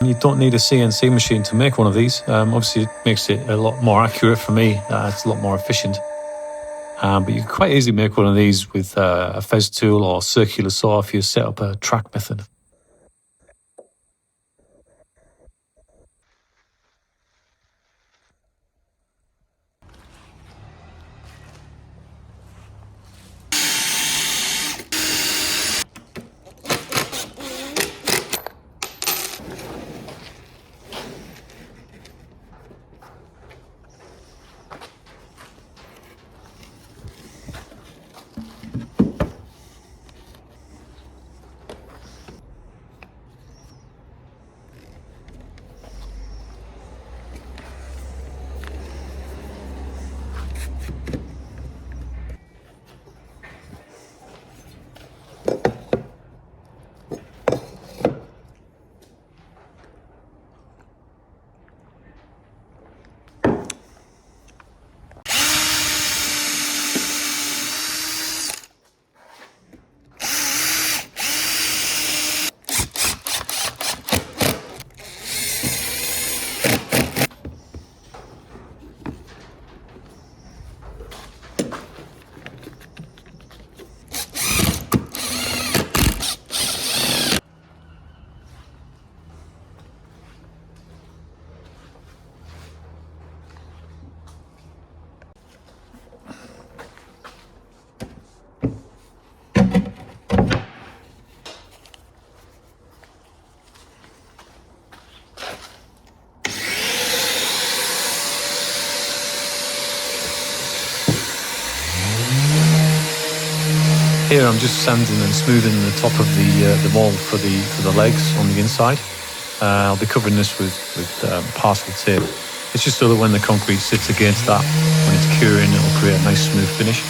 You don't need a CNC machine to make one of these. Obviously, it makes it a lot more accurate for me. It's a lot more efficient. But you can quite easily make one of these with a Fez tool or circular saw if you set up a track method. Here I'm just sanding and smoothing the top of the wall for the legs on the inside. I'll be covering this with parcel tape. It's just so that when the concrete sits against that, when it's curing, it'll create a nice smooth finish.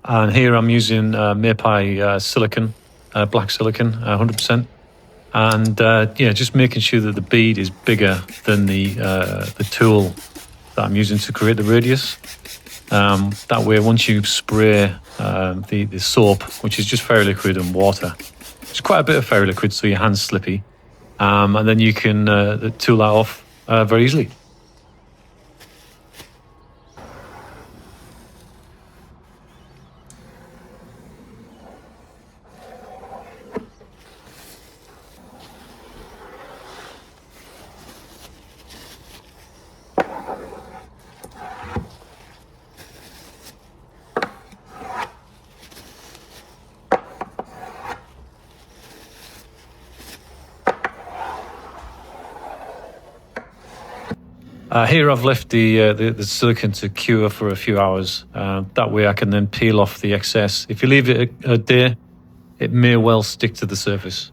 And here I'm using Mapai silicon, black silicon, 100%. And yeah, just making sure that the bead is bigger than the tool that I'm using to create the radius. That way, once you spray the soap, which is just ferroliquid and water, it's quite a bit of ferroliquid, so your hand's slippy, and then you can tool that off very easily. Here I've left the silicon to cure for a few hours. That way I can then peel off the excess. If you leave it a day, it may well stick to the surface.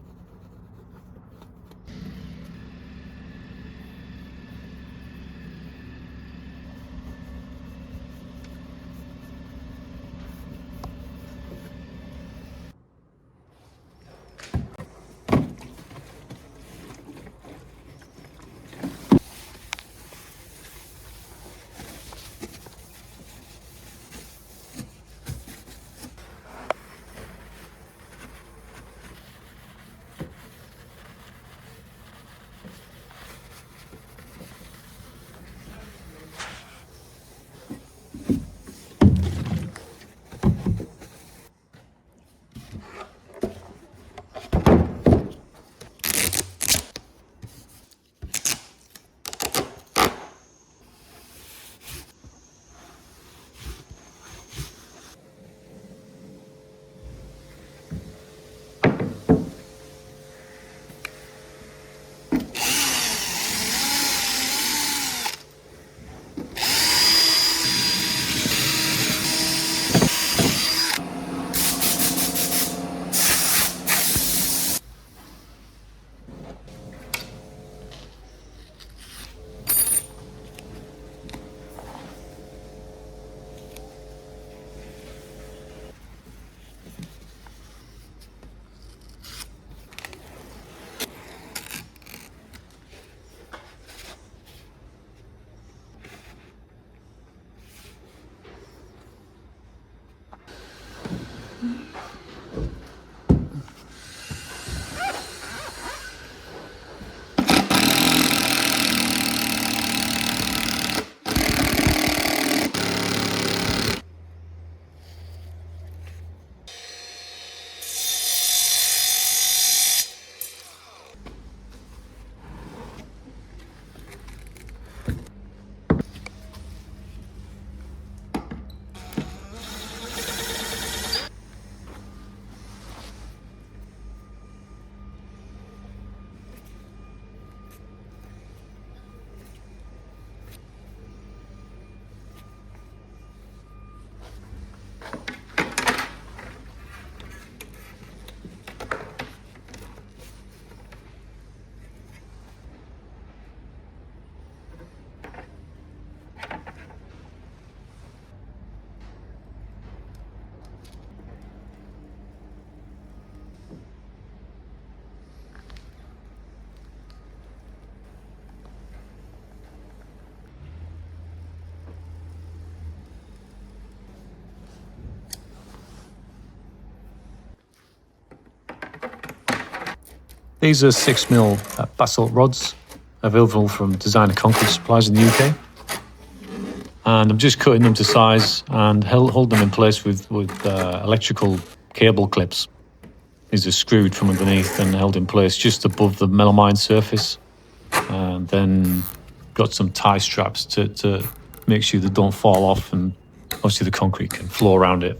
These are 6mm basalt rods, available from Designer Concrete Supplies in the UK. And I'm just cutting them to size and hold them in place with electrical cable clips. These are screwed from underneath and held in place just above the melamine surface. And then got some tie straps to make sure they don't fall off, and obviously the concrete can flow around it.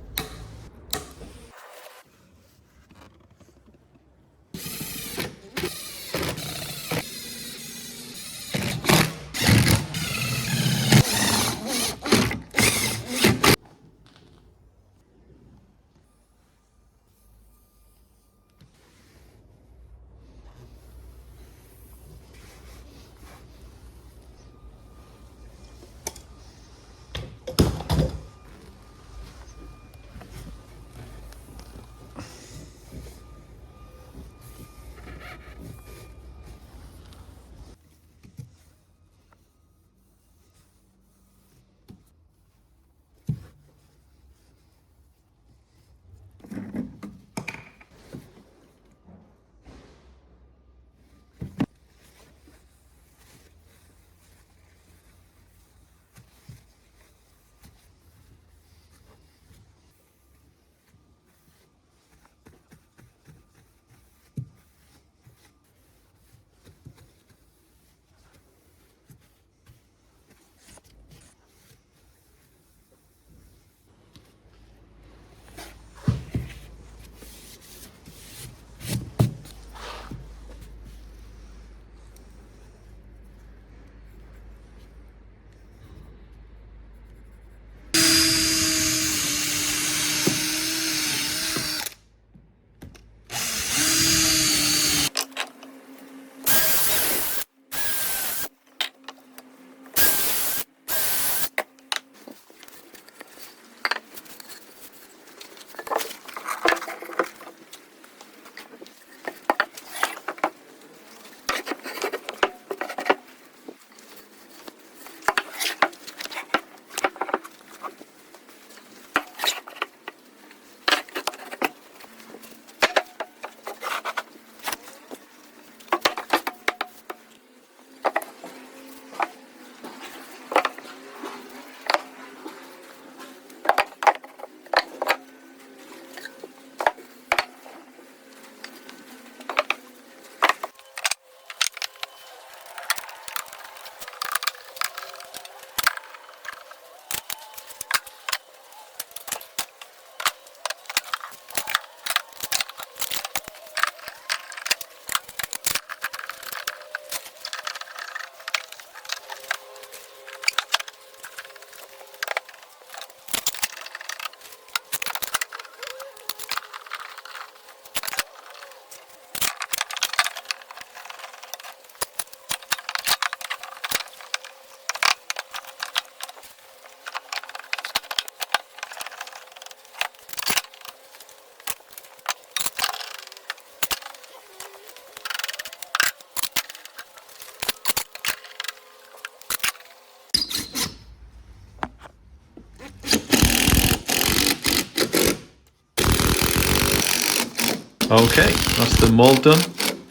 Okay, that's the mould done.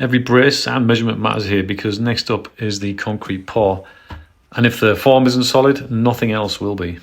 Every brace and measurement matters here, because next up is the concrete pour. And if the form isn't solid, nothing else will be.